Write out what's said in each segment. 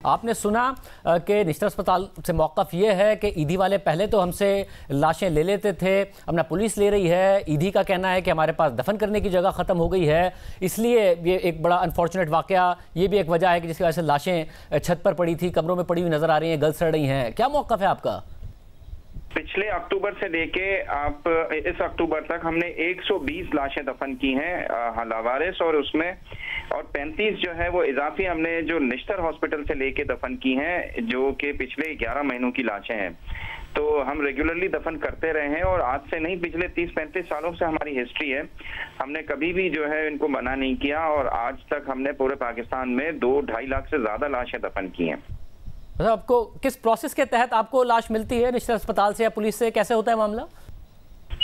आपने सुना कि निश्तर अस्पताल से मौक़िफ़ ये है कि ईदी वाले पहले तो हमसे लाशें ले लेते थे, अब ना पुलिस ले रही है। ईदी का कहना है कि हमारे पास दफन करने की जगह ख़त्म हो गई है, इसलिए ये एक बड़ा अनफॉर्चुनेट वाक़या, ये भी एक वजह है कि जिसकी वजह से लाशें छत पर पड़ी थी, कमरों में पड़ी हुई नज़र आ रही हैं, गल सड़ रही हैं। क्या मौक़िफ़ है आपका? पिछले अक्टूबर से लेके आप इस अक्टूबर तक हमने 120 लाशें दफन की हैं लावारिस, और उसमें 35 जो है वो इजाफी हमने जो निश्तर हॉस्पिटल से लेके दफन की हैं, जो कि पिछले 11 महीनों की लाशें हैं। तो हम रेगुलरली दफन करते रहे हैं और आज से नहीं, पिछले 30-35 सालों से हमारी हिस्ट्री है। हमने कभी भी जो है इनको मना नहीं किया और आज तक हमने पूरे पाकिस्तान में 2-2.5 लाख से ज्यादा लाशें दफन की हैं। मतलब आपको किस प्रोसेस के तहत आपको लाश मिलती है निश्तर अस्पताल से या पुलिस से, कैसे होता है मामला?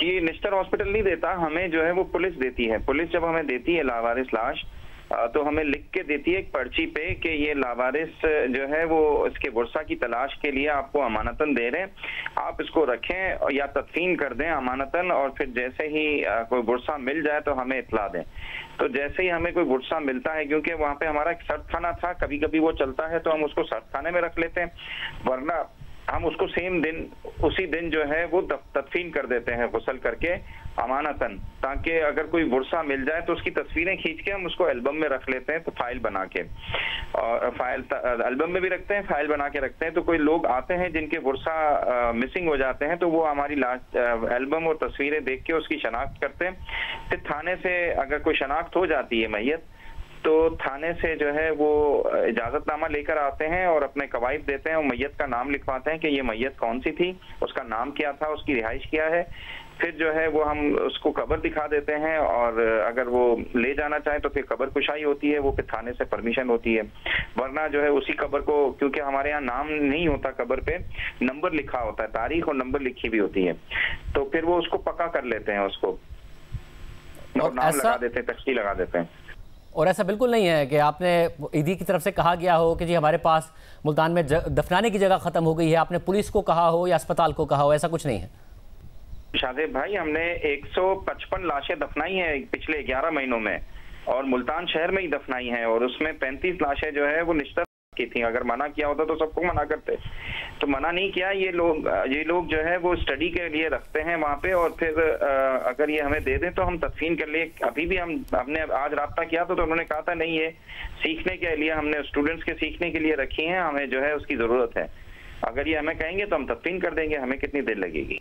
ये निश्तर हॉस्पिटल नहीं देता हमें, जो है वो पुलिस देती है। पुलिस जब हमें देती है लावारिस लाश, तो हमें लिख के देती है एक पर्ची पे कि ये लावारिस जो है वो इसके वर्सा की तलाश के लिए आपको अमानतन दे रहे हैं, आप इसको रखें या तदफीन कर दें अमानतन, और फिर जैसे ही कोई वर्सा मिल जाए तो हमें इत्तला दें। तो जैसे ही हमें कोई वर्सा मिलता है, क्योंकि वहाँ पे हमारा एक सर्द खाना था, कभी कभी वो चलता है तो हम उसको सर्द खाने में रख लेते हैं, वरना हम उसको सेम दिन उसी दिन जो है वो तदफीन कर देते हैं गुस्ल करके अमानतन, ताकि अगर कोई वर्सा मिल जाए तो उसकी तस्वीरें खींच के हम उसको एल्बम में रख लेते हैं, तो फाइल बना के, और फाइल एल्बम में भी रखते हैं, फाइल बना के रखते हैं। तो कोई लोग आते हैं जिनके वर्सा मिसिंग हो जाते हैं, तो वो हमारी लास्ट एल्बम और तस्वीरें देख के उसकी शनाख्त करते हैं। फिर थाने से अगर कोई शनाख्त हो जाती है मैयत, तो थाने से जो है वो इजाजतनामा लेकर आते हैं और अपने कवायद देते हैं और मैयत का नाम लिखवाते हैं कि ये मैयत कौन सी थी, उसका नाम क्या था, उसकी रिहाइश क्या है। फिर जो है वो हम उसको कब्र दिखा देते हैं, और अगर वो ले जाना चाहे तो फिर कब्र कुशाई होती है, वो फिर थाने से परमिशन होती है। वरना जो है उसी कब्र को, क्योंकि हमारे यहाँ नाम नहीं होता कब्र पे, नंबर लिखा होता है, तारीख और नंबर लिखी भी होती है, तो फिर वो उसको पक्का कर लेते हैं, उसको और नाम लगा देते हैं, तख्ती लगा देते हैं। और ऐसा बिल्कुल नहीं है कि आपने ईदी की तरफ से कहा गया हो कि जी हमारे पास मुल्तान में दफनाने की जगह ख़त्म हो गई है, आपने पुलिस को कहा हो या अस्पताल को कहा हो, ऐसा कुछ नहीं है। शादेब भाई, हमने 155 लाशें दफनाई हैं पिछले 11 महीनों में, और मुल्तान शहर में ही दफनाई हैं, और उसमें 35 लाशें जो है वो निश्तर की थी। अगर मना किया होता तो सबको मना करते, तो मना नहीं किया। ये लोग जो है वो स्टडी के लिए रखते हैं वहाँ पे, और फिर अगर ये हमें दे दें तो हम तदफीन कर लिए। अभी भी हमने आज राब्ता किया तो उन्होंने कहा था नहीं, ये सीखने के लिए हमने स्टूडेंट्स के सीखने के लिए रखी हैं, हमें जो है उसकी जरूरत है। अगर ये हमें कहेंगे तो हम तदफीन कर देंगे, हमें कितनी देर लगेगी।